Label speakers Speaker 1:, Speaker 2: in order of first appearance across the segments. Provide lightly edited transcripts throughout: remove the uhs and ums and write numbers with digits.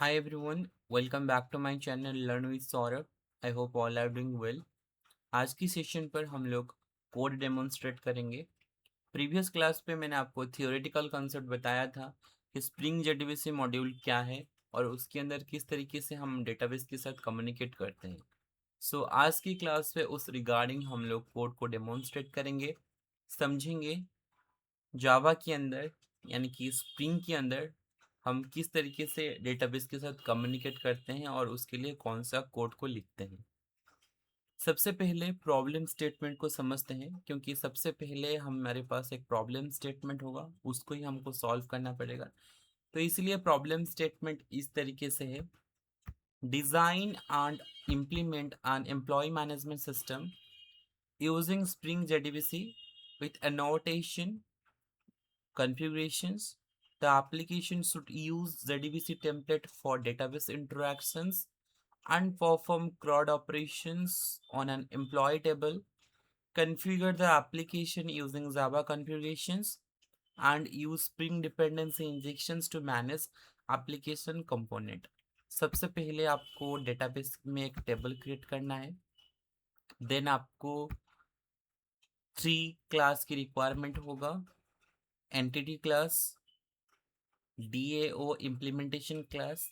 Speaker 1: Hi everyone, welcome back to my channel Learn with Saurabh. I hope all are doing well. आज की session पर हम लोग code demonstrate करेंगे। Previous class पे मैंने आपको थियोरेटिकल कंसेप्ट बताया था कि स्प्रिंग जेडीबीसी मॉड्यूल क्या है और उसके अंदर किस तरीके से हम डेटाबेस के साथ कम्युनिकेट करते हैं। आज की क्लास पे उस रिगार्डिंग हम लोग कोड को डेमोन्स्ट्रेट करेंगे, समझेंगे जावा के अंदर यानी कि स्प्रिंग के अंदर हम किस तरीके से डेटाबेस के साथ कम्युनिकेट करते हैं और उसके लिए कौन सा कोड को लिखते हैं। सबसे पहले प्रॉब्लम स्टेटमेंट को समझते हैं, क्योंकि सबसे पहले हमारे पास एक प्रॉब्लम स्टेटमेंट होगा, उसको ही हमको सॉल्व करना पड़ेगा। तो इसलिए प्रॉब्लम स्टेटमेंट इस तरीके से है: design and implement an employee management system using Spring JDBC with annotation configurations. The application should use ZDBC template for database interactions and perform CRUD operations on an employee table. Configure the application using Java configurations and use Spring dependency injections to manage application component. सबसे पहले आपको database में एक table create करना है। Then आपको 3 class की requirement होगा: entity class, DAO implementation class,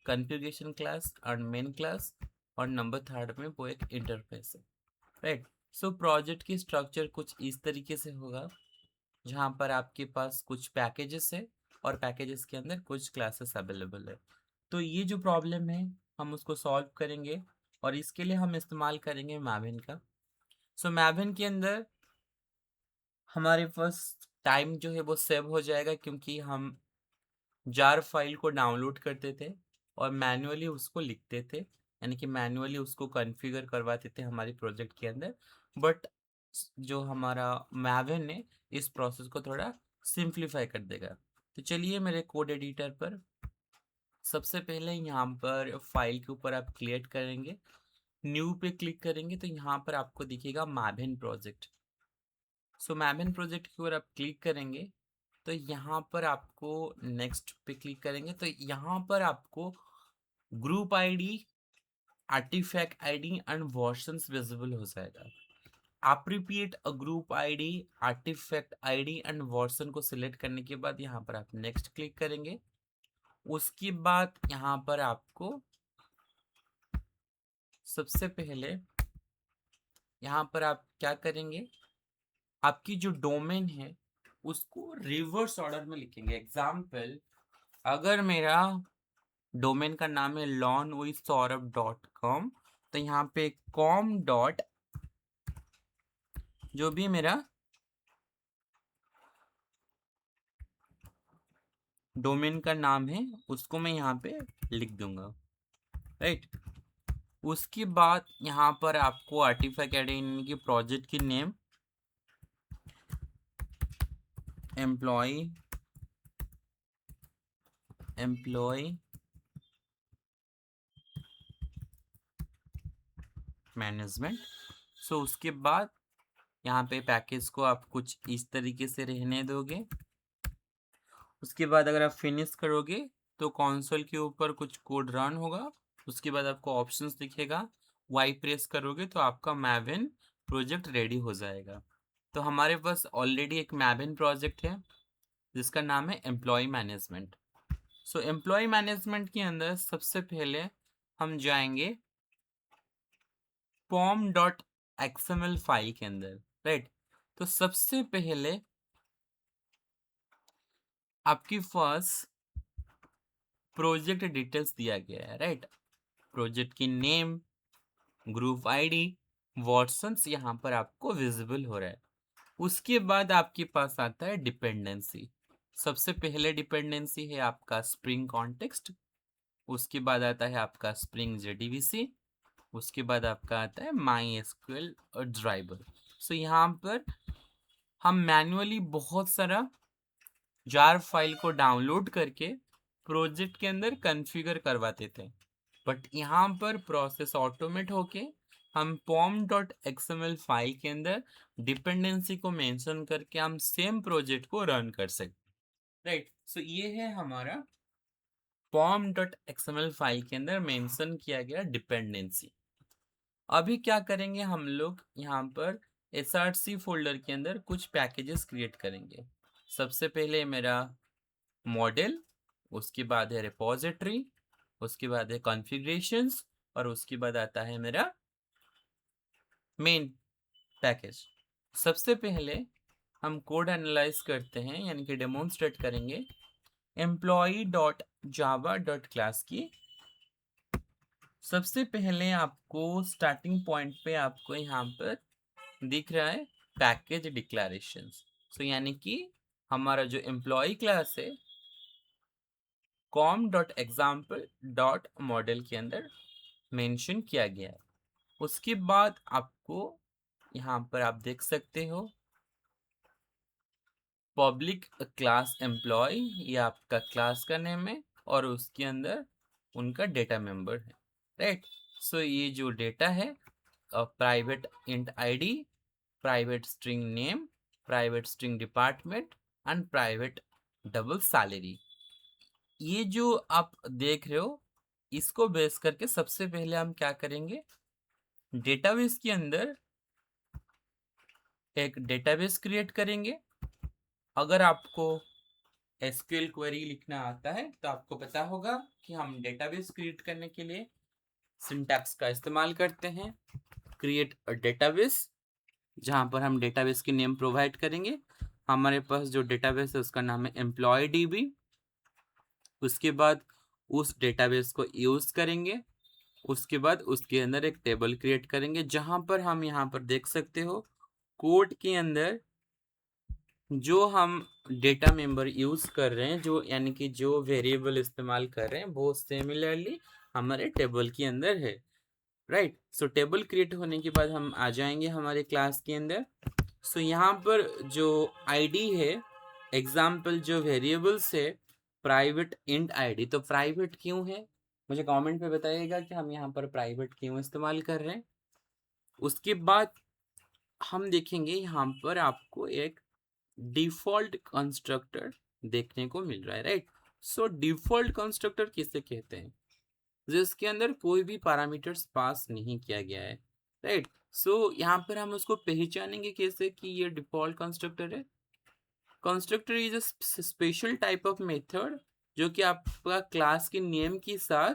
Speaker 1: configuration class और मेन क्लास, और नंबर थर्ड में वो एक इंटरफेस है। राइट। प्रोजेक्ट की स्ट्रक्चर कुछ इस तरीके से होगा, जहाँ पर आपके पास कुछ पैकेजेस है और पैकेजेस के अंदर कुछ क्लासेस अवेलेबल है। तो ये जो प्रॉब्लम है हम उसको सॉल्व करेंगे और इसके लिए हम इस्तेमाल करेंगे मैविन का। मैविन के अंदर हमारे पास टाइम जो है वो सेव हो जाएगा, क्योंकि हम जार फाइल को डाउनलोड करते थे और मैन्युअली उसको लिखते थे, यानी कि मैन्युअली उसको कॉन्फ़िगर करवाते थे हमारे प्रोजेक्ट के अंदर। बट जो हमारा मैविन है इस प्रोसेस को थोड़ा सिंप्लीफाई कर देगा। तो चलिए मेरे कोड एडिटर पर सबसे पहले यहाँ पर फाइल के ऊपर आप क्रिएट करेंगे, न्यू पे क्लिक करेंगे तो यहाँ पर आपको दिखेगा मैविन प्रोजेक्ट। मैविन प्रोजेक्ट की ओर आप क्लिक करेंगे तो यहाँ पर आपको नेक्स्ट पे क्लिक करेंगे तो यहाँ पर आपको group ID, artifact ID and versions visible हो जाएगा। आप repeat a group ID, artifact ID and version को सिलेक्ट करने के बाद यहाँ पर आप नेक्स्ट क्लिक करेंगे। उसके बाद यहाँ पर आपको सबसे पहले यहाँ पर आप क्या करेंगे, आपकी जो डोमेन है उसको रिवर्स ऑर्डर में लिखेंगे। एग्जाम्पल, अगर मेरा डोमेन का नाम है learnwithsaurabh.com, तो यहाँ पे कॉम डॉट जो भी मेरा डोमेन का नाम है उसको मैं यहाँ पे लिख दूंगा। राइट। उसके बाद यहाँ पर आपको आर्टिफैक्ट एडिन की प्रोजेक्ट की नेम, एम्प्लॉय मैनेजमेंट। उसके बाद यहाँ पे पैकेज को आप कुछ इस तरीके से रहने दोगे। उसके बाद अगर आप फिनिश करोगे तो कंसोल के ऊपर कुछ कोड रन होगा। उसके बाद आपको ऑप्शंस दिखेगा, वाई प्रेस करोगे तो आपका मैविन प्रोजेक्ट रेडी हो जाएगा। तो हमारे पास ऑलरेडी एक मैविन प्रोजेक्ट है जिसका नाम है एम्प्लॉय मैनेजमेंट। एम्प्लॉय मैनेजमेंट के अंदर सबसे पहले हम जाएंगे pom.xml फाइल के अंदर। राइट। तो सबसे पहले आपकी फर्स्ट प्रोजेक्ट डिटेल्स दिया गया है। राइट। प्रोजेक्ट की नेम, ग्रुप आईडी, वर्जन्स यहाँ पर आपको विजिबल हो रहा है। उसके बाद आपके पास आता है डिपेंडेंसी। सबसे पहले डिपेंडेंसी है आपका स्प्रिंग कॉन्टेक्स्ट, उसके बाद आता है आपका स्प्रिंग जेडीबीसी, उसके बाद आपका आता है माई एसक्यूएल और ड्राइवर। यहाँ पर हम मैन्युअली बहुत सारा जार फाइल को डाउनलोड करके प्रोजेक्ट के अंदर कॉन्फ़िगर करवाते थे, बट यहाँ पर प्रोसेस ऑटोमेट होके हम pom.xml फाइल के अंदर डिपेंडेंसी को मेंशन करके हम सेम प्रोजेक्ट को रन कर सकते। राइट। ये है हमारा pom.xml फाइल के अंदर मेंशन किया गया डिपेंडेंसी। अभी क्या करेंगे हम लोग यहाँ पर src फोल्डर के अंदर कुछ पैकेजेस क्रिएट करेंगे। सबसे पहले मेरा मॉडल, उसके बाद है रिपोजिटरी, उसके बाद है कॉन्फ़िगरेशंस और उसके बाद आता है मेरा मेन पैकेज। सबसे पहले हम कोड एनालाइज करते हैं, यानी कि डेमोन्स्ट्रेट करेंगे employee.java.class की। सबसे पहले आपको स्टार्टिंग पॉइंट पे आपको यहाँ पर दिख रहा है पैकेज डिक्लेरेशंस। सो यानी कि हमारा जो एम्प्लॉय क्लास है com.example.model के अंदर मेंशन किया गया है। उसके बाद आपको यहाँ पर आप देख सकते हो पब्लिक क्लास एम्प्लॉय, ये आपका क्लास का नेम है और उसके अंदर उनका डेटा मेंबर है, राइट। सो ये जो डेटा है private int ID, private string name, private string department and private double salary, ये जो आप देख रहे हो इसको बेस करके सबसे पहले हम क्या करेंगे, डेटाबेस के अंदर एक डेटाबेस क्रिएट करेंगे। अगर आपको एसक्यूएल क्वेरी लिखना आता है तो आपको पता होगा कि हम डेटाबेस क्रिएट करने के लिए सिंटैक्स का इस्तेमाल करते हैं, क्रिएट अ डेटाबेस, जहां पर हम डेटाबेस की नेम प्रोवाइड करेंगे। हमारे पास जो डेटाबेस है उसका नाम है एम्प्लॉय डीबी। उसके बाद उस डेटाबेस को यूज करेंगे, उसके बाद उसके अंदर एक टेबल क्रिएट करेंगे जहां पर हम यहाँ पर देख सकते हो कोड के अंदर जो हम डेटा मेंबर यूज कर रहे हैं, जो यानी कि जो वेरिएबल इस्तेमाल कर रहे हैं वो सिमिलरली हमारे टेबल के अंदर है, राइट। सो टेबल क्रिएट होने के बाद हम आ जाएंगे हमारे क्लास के अंदर। सो यहाँ पर जो आईडी है एग्जाम्पल, जो वेरिएबल्स है प्राइवेट इंट आईडी, तो प्राइवेट क्यों है मुझे कमेंट पे बताइएगा कि हम यहाँ पर प्राइवेट क्यों इस्तेमाल कर रहे हैं। उसके बाद हम देखेंगे यहाँ पर आपको एक डिफॉल्ट कंस्ट्रक्टर देखने को मिल रहा है, राइट। सो डिफॉल्ट कंस्ट्रक्टर किसे कहते हैं, जिसके अंदर कोई भी पैरामीटर्स पास नहीं किया गया है, राइट। सो यहाँ पर हम उसको पहचानेंगे कैसे कि ये डिफॉल्ट कंस्ट्रक्टर है। Constructor is a special type of method जो कि आपका क्लास के नेम के साथ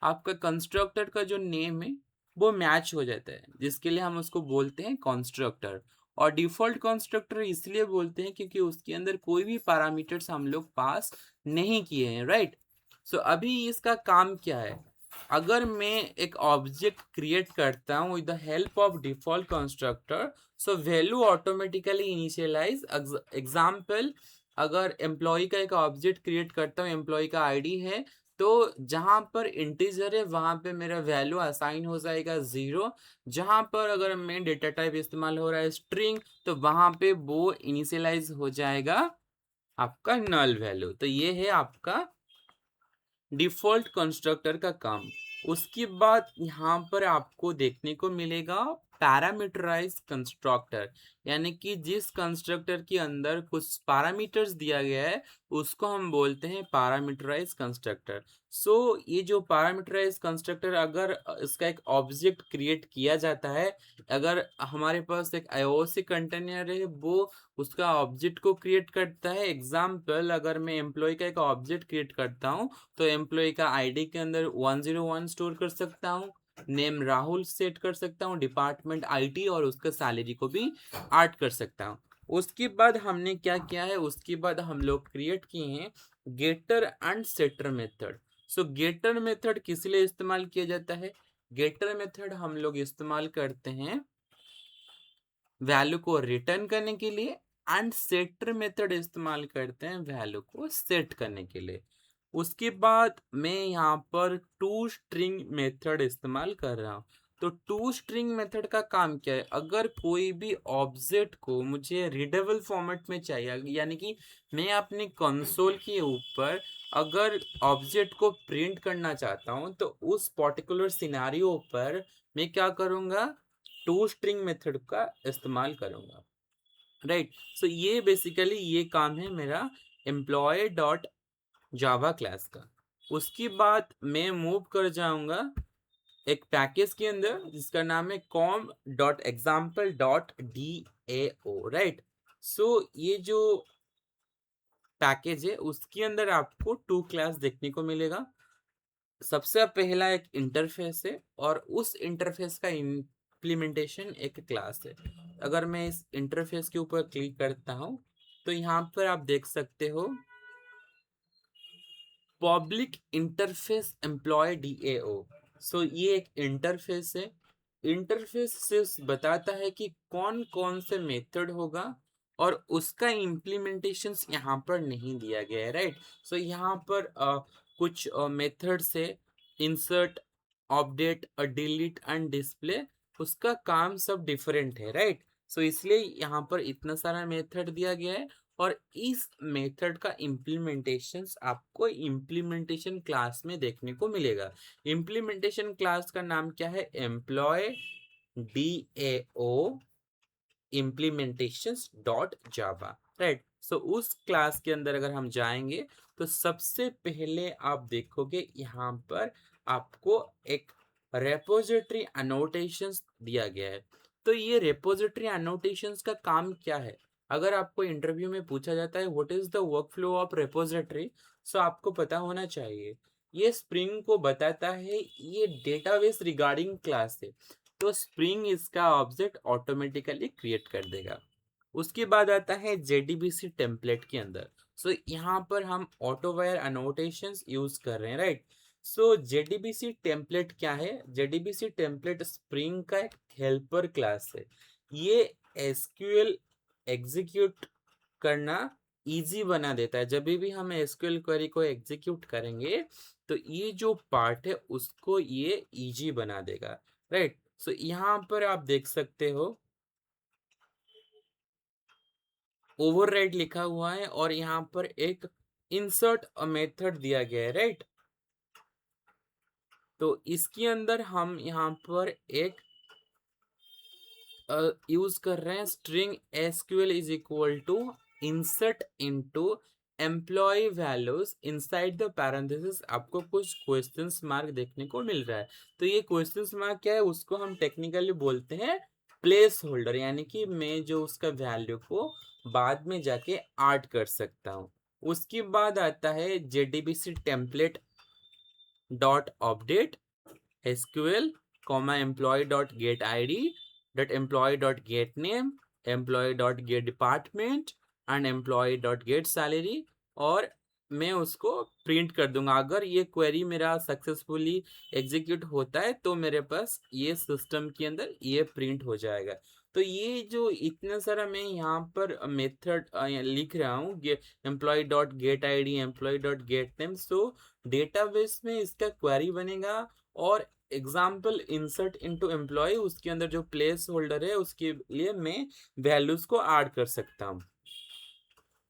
Speaker 1: आपका कंस्ट्रक्टर का जो नेम है वो मैच हो जाता है, जिसके लिए हम उसको बोलते हैं कंस्ट्रक्टर। और डिफॉल्ट कंस्ट्रक्टर इसलिए बोलते हैं क्योंकि उसके अंदर कोई भी पैरामीटर्स हम लोग पास नहीं किए हैं, राइट। सो अभी इसका काम क्या है, अगर मैं एक ऑब्जेक्ट क्रिएट करता हूँ with the help of default constructor, so value automatically initialise. Example, अगर एम्प्लॉय का एक ऑब्जेक्ट क्रिएट करता हूँ, एम्प्लॉय का आईडी है, तो जहां पर इंटीजर है वहां पे मेरा वैल्यू असाइन हो जाएगा 0। जहां पर अगर मैं डेटा टाइप इस्तेमाल हो रहा है स्ट्रिंग, तो वहां पे वो इनिशियलाइज हो जाएगा आपका नल वैल्यू। तो ये है आपका डिफॉल्ट कंस्ट्रक्टर का काम। उसके बाद यहाँ पर आपको देखने को मिलेगा पैरामीटराइज कंस्ट्रक्टर, यानी कि जिस कंस्ट्रक्टर के अंदर कुछ पैरामीटर्स दिया गया है उसको हम बोलते हैं पैरामीटराइज कंस्ट्रक्टर। सो ये जो पैरामीटराइज कंस्ट्रक्टर, अगर इसका एक ऑब्जेक्ट क्रिएट किया जाता है, अगर हमारे पास एक आईओसी कंटेनर है वो उसका ऑब्जेक्ट को क्रिएट करता है। एग्जाम्पल, अगर मैं एम्प्लॉय का एक ऑब्जेक्ट क्रिएट करता हूँ तो एम्प्लॉय का आईडी के अंदर 101 स्टोर कर सकता हूँ, नेम राहुल सेट कर सकता हूँ, डिपार्टमेंट आईटी और उसका सैलरी को भी ऐड कर सकता हूँ। उसके बाद हमने क्या किया है, उसके बाद हम लोग क्रिएट किए हैं getter and setter method. So getter method किस लिए इस्तेमाल किया जाता है, गेटर मेथड हम लोग इस्तेमाल करते हैं वैल्यू को रिटर्न करने के लिए, एंड सेटर मेथड इस्तेमाल करते हैं वैल्यू को सेट करने के लिए। उसके बाद मैं यहाँ पर टू स्ट्रिंग मेथड इस्तेमाल कर रहा हूँ। तो टू स्ट्रिंग मेथड का काम क्या है, अगर कोई भी ऑब्जेक्ट को मुझे रीडेबल फॉर्मेट में चाहिए, यानी कि मैं अपनी कंसोल के ऊपर अगर ऑब्जेक्ट को प्रिंट करना चाहता हूँ, तो उस पर्टिकुलर सिनेरियो पर मैं क्या करूँगा, टू स्ट्रिंग मेथड का इस्तेमाल करूँगा, राइट। सो ये बेसिकली ये काम है मेरा एम्प्लॉय डॉट जावा क्लास का। उसके बाद मैं मूव कर जाऊंगा एक पैकेज के अंदर जिसका नाम है com.example.dao, राइट। सो ये जो पैकेज है उसके अंदर आपको 2 क्लास देखने को मिलेगा। सबसे पहला एक इंटरफेस है और उस इंटरफेस का इम्प्लीमेंटेशन एक क्लास है। अगर मैं इस इंटरफेस के ऊपर क्लिक करता हूं तो यहाँ पर आप देख सकते हो पब्लिक इंटरफेस एम्प्लॉय DAO। सो ये एक इंटरफेस है। इंटरफेस सिर्फ बताता है कि कौन कौन से मेथड होगा और उसका इम्प्लीमेंटेशन यहाँ पर नहीं दिया गया है, राइट। सो यहाँ पर कुछ मेथड से insert, update, delete and display, उसका काम सब डिफरेंट है, राइट। सो इसलिए यहाँ पर इतना सारा मेथड दिया गया है और इस मेथड का इम्प्लीमेंटेशन आपको इम्प्लीमेंटेशन क्लास में देखने को मिलेगा। इम्प्लीमेंटेशन क्लास का नाम क्या है? Employ DAO implementations dot Java, right. So उस क्लास के अंदर अगर हम जाएंगे तो सबसे पहले आप देखोगे यहाँ पर आपको एक रेपोजिटरी अनोटेशंस दिया गया है। तो ये रेपोजिटरी अनोटेशंस का काम क्या है? अगर आपको इंटरव्यू में पूछा जाता है what is the workflow of repository, so आपको पता होना चाहिए ये स्प्रिंग को बताता है, ये डेटाबेस रिगार्डिंग क्लास है, तो स्प्रिंग इसका ऑब्जेक्ट ऑटोमेटिकली क्रिएट कर देगा। उसके बाद आता है JDBC टेम्पलेट के अंदर। सो यहाँ पर हम ऑटोवायर अनोटेशंस यूज कर रहे हैं, राइट। सो JDBC टेम्पलेट क्या है? JDBC टेम्पलेट स्प्रिंग का एक हेल्पर क्लास है। ये SQL एग्जीक्यूट करना इजी बना देता है। जब भी हम SQL क्वेरी को एग्जीक्यूट करेंगे तो ये जो पार्ट है उसको ये इजी बना देगा, राइट। सो यहाँ पर आप देख सकते हो ओवरराइड लिखा हुआ है और यहाँ पर एक इंसर्ट मेथड दिया गया है, राइट। तो इसके अंदर हम यहाँ पर एक यूज कर रहे हैं string SQL is equal to insert into employee values inside the parenthesis. आपको कुछ क्वेश्चंस मार्क देखने को मिल रहा है। तो ये क्वेश्चंस मार्क क्या है? उसको हम टेक्निकली बोलते हैं प्लेस होल्डर, यानी कि मैं जो उसका वैल्यू को बाद में जाके ऐड कर सकता हूँ। उसके बाद आता है JDBC template dot update SQL, employee dot get ID dot employee dot get name, employee dot get department and employee dot get salary, और मैं उसको प्रिंट कर दूंगा। अगर ये क्वेरी मेरा सक्सेसफुली एग्जीक्यूट होता है तो मेरे पास ये सिस्टम के अंदर ये प्रिंट हो जाएगा। तो ये जो इतना सारा मैं यहाँ पर मेथड लिख रहा हूँ, employ dot gate ID, employ dot gate name, सो डेटाबेस में इसका क्वेरी बनेगा और एग्जाम्पल इंसर्ट इनटू एम्प्लॉय, उसके अंदर जो प्लेस होल्डर है उसके लिए मैं वैल्यूज को ऐड कर सकता हूँ।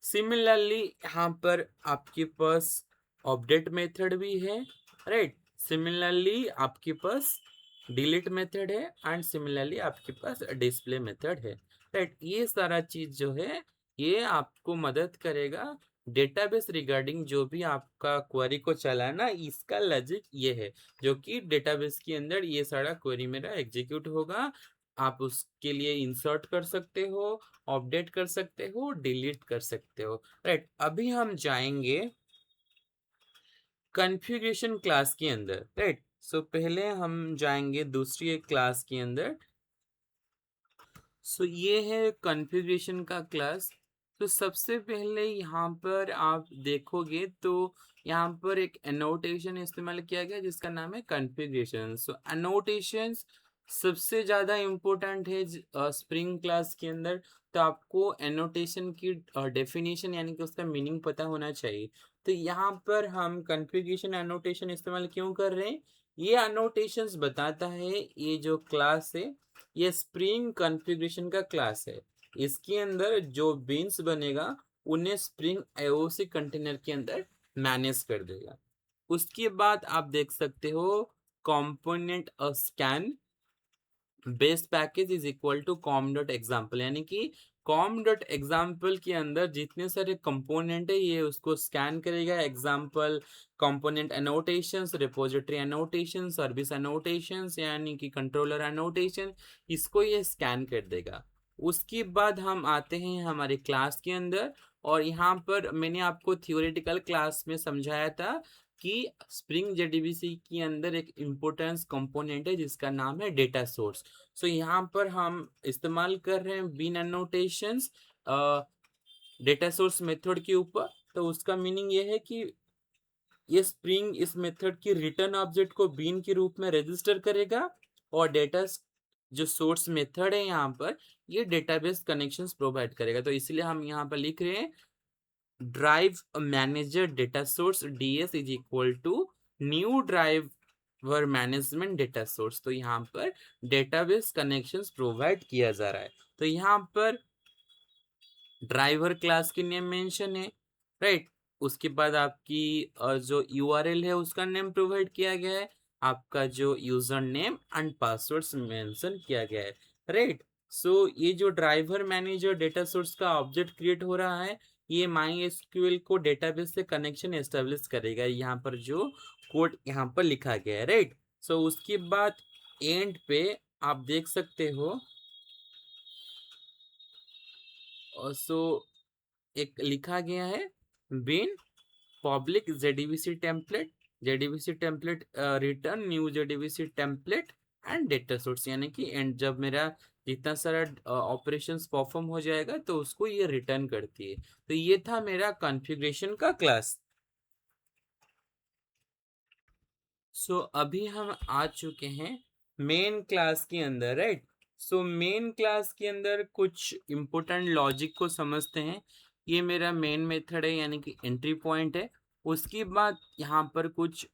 Speaker 1: सिमिलरली यहाँ पर आपके पास अपडेट मेथड भी है, राइट। सिमिलरली आपके पास डिलीट मेथड है एंड सिमिलरली आपके पास डिस्प्ले मेथड है, राइट। ये सारा चीज जो है ये आपको मदद करेगा डेटाबेस रिगार्डिंग जो भी आपका क्वेरी को चलाना। इसका लॉजिक ये है जो कि डेटाबेस के अंदर ये सारा क्वेरी मेरा एग्जीक्यूट होगा। आप उसके लिए इंसर्ट कर सकते हो, अपडेट कर सकते हो, डिलीट कर सकते हो, राइट। अभी हम जाएंगे कॉन्फ़िगरेशन क्लास के अंदर, राइट। सो पहले हम जाएंगे दूसरी एक क्लास के अंदर। सो ये है कॉन्फ़िगरेशन का क्लास। तो सबसे पहले यहाँ पर आप देखोगे तो यहाँ पर एक एनोटेशन इस्तेमाल किया गया जिसका नाम है कॉन्फ़िगरेशन। सो एनोटेशंस सबसे ज़्यादा इम्पोर्टेंट है स्प्रिंग क्लास के अंदर। तो आपको एनोटेशन की डेफिनेशन यानी कि उसका मीनिंग पता होना चाहिए। तो यहाँ पर हम कॉन्फ़िगरेशन एनोटेशन इस्तेमाल क्यों कर रहे हैं? ये एनोटेशंस बताता है ये जो क्लास है ये स्प्रिंग कॉन्फ़िगरेशन का क्लास है। इसके अंदर जो बीन्स बनेगा उन्हें स्प्रिंग AOC कंटेनर के अंदर मैनेज कर देगा। उसके बाद आप देख सकते हो component scan base package is equal to com dot example, यानी कि कॉम डॉट एग्जाम्पल के अंदर जितने सारे कंपोनेंट है ये उसको स्कैन करेगा। Example component annotations, repository annotation, service annotations यानी कि कंट्रोलर एनोटेशन, इसको ये स्कैन कर देगा। उसके बाद हम आते हैं हमारे क्लास के अंदर, और यहाँ पर मैंने आपको थियोरेटिकल क्लास में समझाया था कि स्प्रिंग जेडीबीसी के अंदर एक इम्पोर्टेंस कंपोनेंट है जिसका नाम है डेटा सोर्स। सो यहाँ पर हम इस्तेमाल कर रहे हैं bean annotations data source method के ऊपर। तो उसका मीनिंग ये है कि ये स्प्रिंग इस मेथड की रिटर्न ऑब्जेक्ट को बीन के रूप में रजिस्टर करेगा, और डेटा जो सोर्स मेथड है यहाँ पर ये डेटाबेस कनेक्शंस प्रोवाइड करेगा। तो इसलिए हम यहाँ पर लिख रहे हैं drive manager data source DS is equal to new driver management data source. तो यहाँ पर डेटाबेस कनेक्शंस प्रोवाइड किया जा रहा है। तो यहाँ पर ड्राइवर क्लास की नेम मेंशन है, राइट। उसके बाद आपकी जो यूआरएल है उसका नेम प्रोवाइड किया गया है, आपका जो user name and passwords mention किया गया है, राइट। सो ये जो ड्राइवर मैनेजर डेटा सोर्स का ऑब्जेक्ट क्रिएट हो रहा है, ये माई एसक्यूएल को डेटाबेस से कनेक्शन एस्टेब्लिश करेगा। यहाँ पर जो कोड यहाँ पर लिखा गया है, राइट। सो उसके बाद एंड पे आप देख सकते हो, सो एक लिखा गया है bean public JDBC template return new JDBC template and data source, यानी कि एंड जब मेरा जितना सारा ऑपरेशंस परफॉर्म हो जाएगा तो उसको ये रिटर्न करती है। तो ये था मेरा कॉन्फ़िगरेशन का क्लास। सो अभी हम आ चुके हैं मेन क्लास के अंदर, राइट। सो मेन क्लास के अंदर कुछ इम्पोर्टेंट लॉजिक को समझते हैं। ये मेरा मेन मेथड है यानी कि एंट्री पॉइंट है। उसके बाद यहाँ पर कुछ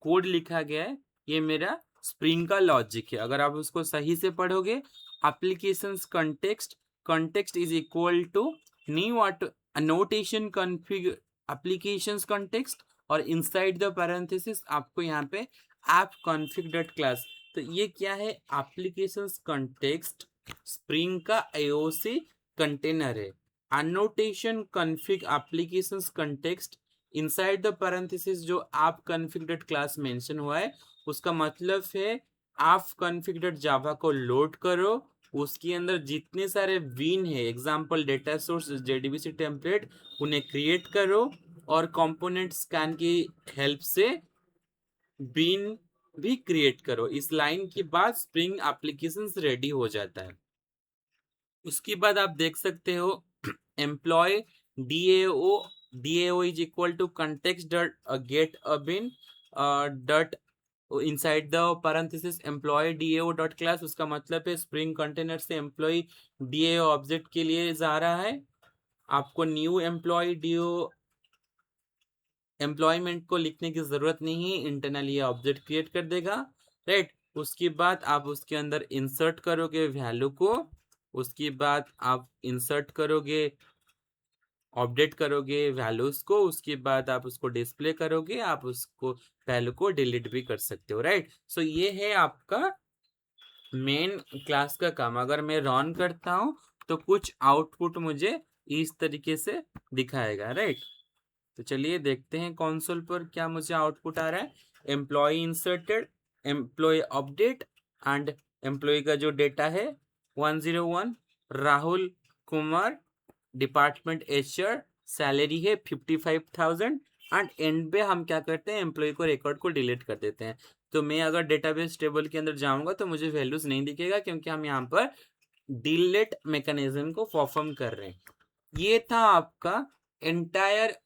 Speaker 1: कोड लिखा गया है, ये मेरा स्प्रिंग का लॉजिक है। अगर आप उसको सही से पढ़ोगे, applications context is equal to new annotation config applications context, और इनसाइड द पैरेंथेसिस आपको यहाँ पे ऐप कॉन्फ़िग डॉट क्लास। तो ये क्या है, एप्लीकेशंस कंटेक्स्ट स्प्रिंग का आईओसी कंटेनर है। Annotation config applications context inside the parenthesis जो आप कॉन्फ़िग डॉट क्लास मेंशन हुआ है, उसका मतलब है आप कॉन्फ़िग डॉट जावा को लोड करो, उसके अंदर जितने सारे बीन है example data source JDBC template उन्हें क्रिएट करो, और कंपोनेंट स्कैन की हेल्प से बीन भी क्रिएट करो। इस लाइन के बाद स्प्रिंग एप्लीकेशंस रेडी हो जाता है। उसके बाद आप देख सकते हो employee DAO is equal to context dot get a bean dot inside the parenthesis employee DAO dot class. उसका मतलब है स्प्रिंग कंटेनर से एम्प्लॉय DAO ऑब्जेक्ट के लिए जा रहा है। आपको न्यू एम्प्लॉय DAO एम्प्लॉयमेंट को लिखने की जरूरत नहीं है, इंटरनली ये ऑब्जेक्ट क्रिएट कर देगा, राइट। उसके बाद आप उसके अंदर इंसर्ट करोगे वैल्यू को, उसके बाद आप इंसर्ट करोगे अपडेट करोगे वैल्यूज को, उसके बाद आप उसको डिस्प्ले करोगे, आप उसको वैल्यू को डिलीट भी कर सकते हो, राइट। सो ये है आपका मेन क्लास का काम। अगर मैं रन करता हूं तो कुछ आउटपुट मुझे इस तरीके से दिखाएगा, राइट। तो चलिए देखते हैं कंसोल पर क्या मुझे आउटपुट आ रहा है। Employee inserted, employee update and employee का जो डेटा है 101, Rahul Kumar, department HR, salary है 55,000, एंड एंड पे हम क्या करते हैं, एम्प्लॉय को रिकॉर्ड को डिलीट कर देते हैं। तो मैं अगर डेटाबेस टेबल के अंदर जाऊंगा तो मुझे वैल्यूज नहीं दिखेगा, क्योंकि हम यहाँ पर डिलीट मैकेनिज्म को परफॉर्म कर रहे हैं। ये था आपका entire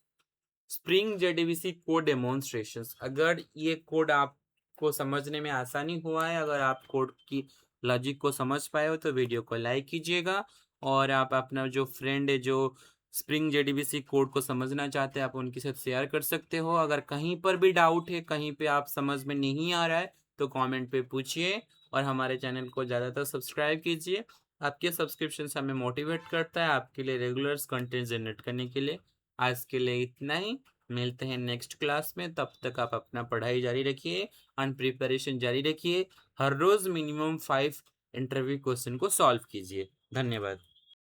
Speaker 1: spring JDBC code demonstrations. अगर ये कोड आपको समझने में आसानी हुआ है, अगर आप कोड की लॉजिक को समझ पाए हो तो वीडियो को लाइक कीजिएगा, और आप अपना जो फ्रेंड है जो स्प्रिंग जेडीबीसी कोड को समझना चाहते हैं आप उनके साथ शेयर कर सकते हो। अगर कहीं पर भी डाउट है, कहीं पे आप समझ में नहीं आ रहा है तो कमेंट पे पूछिए, और हमारे चैनल को ज़्यादातर सब्सक्राइब कीजिए। आपके सब्सक्रिप्शन हमें मोटिवेट करता है आपके लिए रेगुलर कंटेंट जनरेट करने के लिए। आज के लिए इतना ही, मिलते हैं नेक्स्ट क्लास में। तब तक आप अपना पढ़ाई जारी रखिए एंड प्रिपरेशन जारी रखिए। हर रोज मिनिमम 5 इंटरव्यू क्वेश्चन को सॉल्व कीजिए। धन्यवाद।